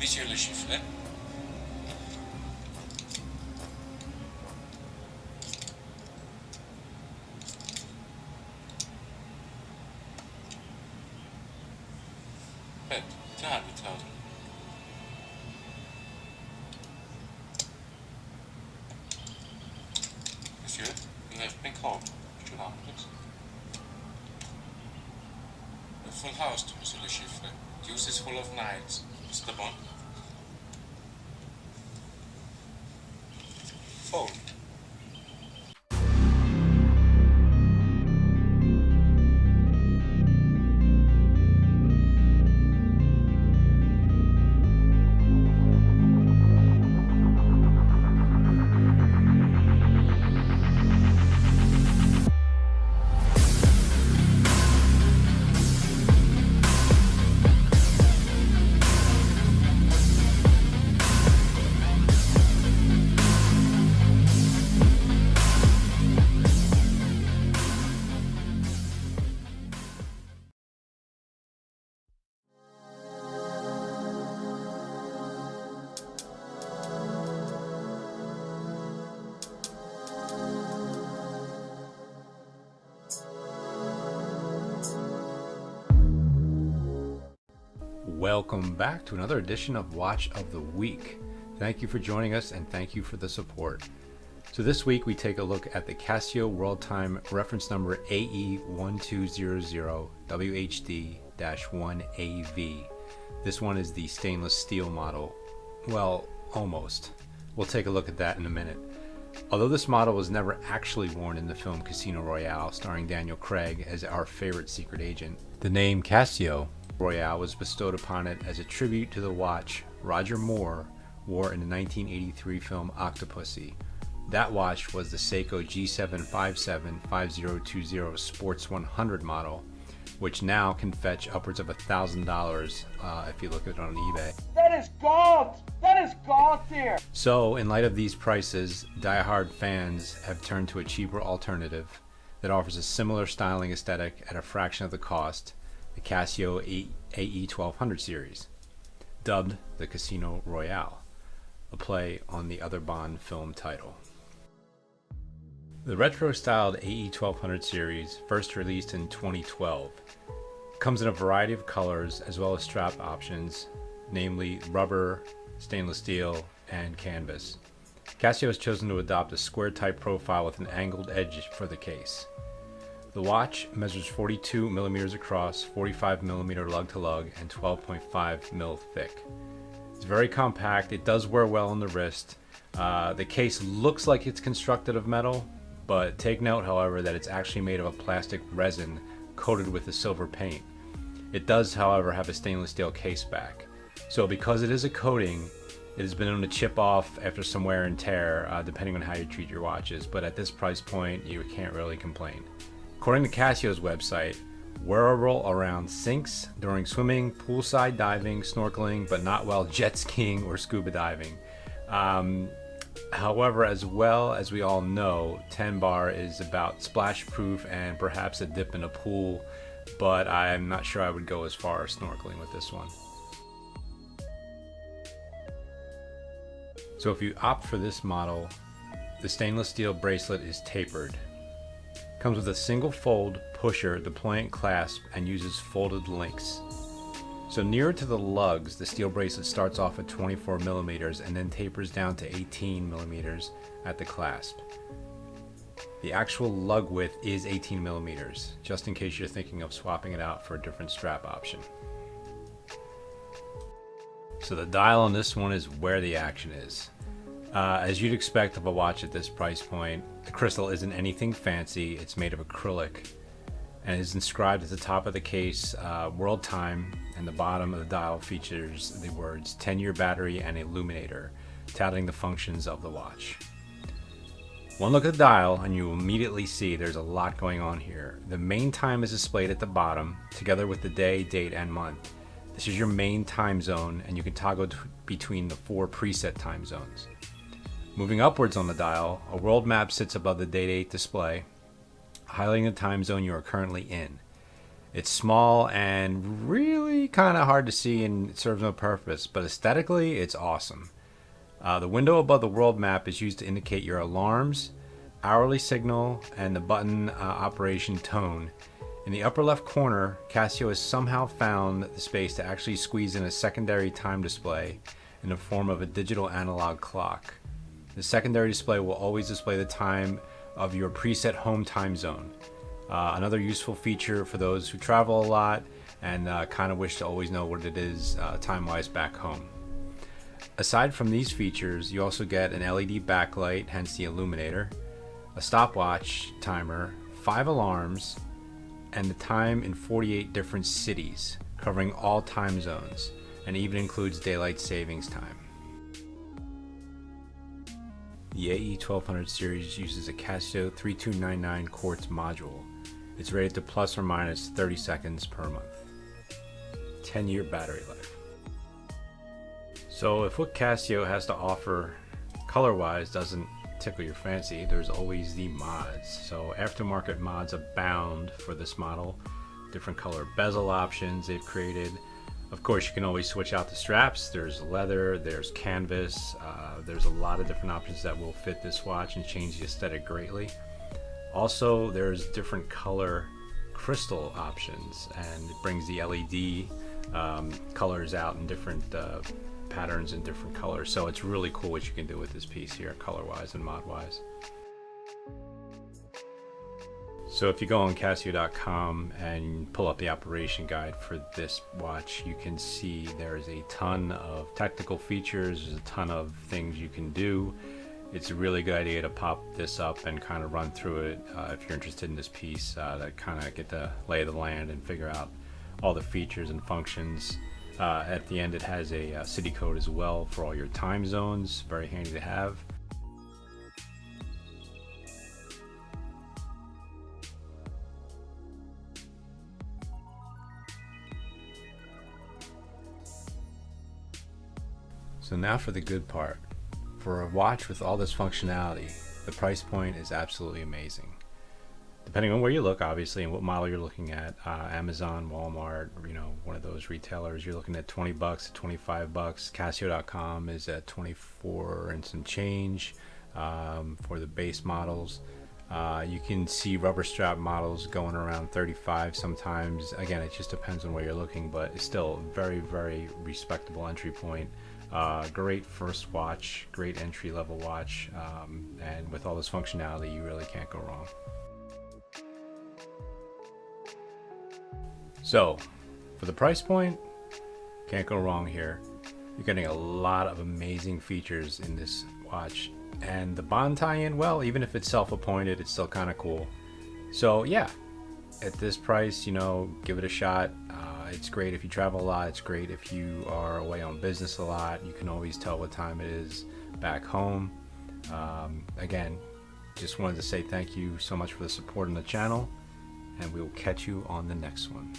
Monsieur le chiffre. Faites 200,000. Monsieur, you have been called. 200. A full house to Monsieur le chiffre. Use is full of knights. Mr. Bond. Fold. Welcome back to another edition of Watch of the Week. Thank you for joining us and thank you for the support. So this week we take a look at the Casio World Time reference number AE1200WHD-1AV. This one is the stainless steel model. Well, almost. We'll take a look at that in a minute. Although this model was never actually worn in the film Casino Royale, starring Daniel Craig as our favorite secret agent, the name Casio Royale was bestowed upon it as a tribute to the watch Roger Moore wore in the 1983 film Octopussy. That watch was the Seiko G757-5020 Sports 100 model, which now can fetch upwards of $1,000 if you look at it on eBay. That is gold! That is gold here! So, in light of these prices, die-hard fans have turned to a cheaper alternative that offers a similar styling aesthetic at a fraction of the cost, the Casio AE1200 series, dubbed the Casino Royale, a play on the other Bond film title. The retro-styled AE1200 series, first released in 2012, comes in a variety of colors as well as strap options, namely rubber, stainless steel, and canvas. Casio has chosen to adopt a square-type profile with an angled edge for the case. The watch measures 42 millimeters across, 45 millimeter lug to lug, and 12.5 mil thick. It's very compact. It does wear well on the wrist. The case looks like it's constructed of metal, but take note, however, that it's actually made of a plastic resin coated with a silver paint. It does, however, have a stainless steel case back. So because it is a coating, it has been known to chip off after some wear and tear, depending on how you treat your watches, but at this price point, you can't really complain. According to Casio's website, wearable around sinks, during swimming, poolside diving, snorkeling, but not while jet skiing or scuba diving. However, as well as we all know, 10 bar is about splash proof and perhaps a dip in a pool, but I'm not sure I would go as far as snorkeling with this one. So if you opt for this model, the stainless steel bracelet is tapered. Comes with a single fold pusher, deployant clasp, and uses folded links. So nearer to the lugs, the steel bracelet starts off at 24 millimeters and then tapers down to 18 millimeters at the clasp. The actual lug width is 18 millimeters, just in case you're thinking of swapping it out for a different strap option. So the dial on this one is where the action is. As you'd expect of a watch at this price point, the crystal isn't anything fancy. It's made of acrylic and is inscribed at the top of the case, World Time, and the bottom of the dial features the words 10-year battery and illuminator, touting the functions of the watch. One look at the dial and you will immediately see there's a lot going on here. The main time is displayed at the bottom, together with the day, date, and month. This is your main time zone, and you can toggle between the 4 preset time zones. Moving upwards on the dial, a world map sits above the date display, highlighting the time zone you are currently in. It's small and really kind of hard to see and it serves no purpose, but aesthetically it's awesome. The window above the world map is used to indicate your alarms, hourly signal, and the button operation tone. In the upper left corner, Casio has somehow found the space to actually squeeze in a secondary time display in the form of a digital analog clock. The secondary display will always display the time of your preset home time zone. Another useful feature for those who travel a lot and kind of wish to always know what it is time-wise back home. Aside from these features, you also get an LED backlight, hence the illuminator, a stopwatch timer, 5 alarms, and the time in 48 different cities, covering all time zones, and even includes daylight savings time. The AE1200 series uses a Casio 3299 quartz module. It's rated to plus or minus 30 seconds per month. 10-year battery life. So if what Casio has to offer color-wise doesn't tickle your fancy, there's always the mods. So aftermarket mods abound for this model. Different color bezel options they've created. Of course, you can always switch out the straps. There's leather, there's canvas. There's a lot of different options that will fit this watch and change the aesthetic greatly. Also, there's different color crystal options, and it brings the LED colors out in different patterns and different colors. So it's really cool what you can do with this piece here, color-wise and mod-wise. So if you go on Casio.com and pull up the operation guide for this watch, you can see there's a ton of technical features, there's a ton of things you can do. It's a really good idea to pop this up and kind of run through it if you're interested in this piece, to kind of get the lay of the land and figure out all the features and functions. At the end it has a city code as well for all your time zones, very handy to have. So now for the good part. For a watch with all this functionality, the price point is absolutely amazing. Depending on where you look, obviously, and what model you're looking at, Amazon, Walmart, one of those retailers, you're looking at 20 bucks to 25 bucks. Casio.com is at 24 and some change for the base models. You can see rubber strap models going around 35 sometimes. Again, it just depends on where you're looking, but it's still a very, very respectable entry point. Great first watch, great entry level watch, and with all this functionality, you really can't go wrong. So, for the price point, can't go wrong here. You're getting a lot of amazing features in this watch, and the bond tie-in, well, even if it's self-appointed, it's still kind of cool. So yeah, at this price, give it a shot. It's great if you travel a lot. It's great if you are away on business a lot. You can always tell what time it is back home. Again, just wanted to say thank you so much for the support on the channel, and we will catch you on the next one.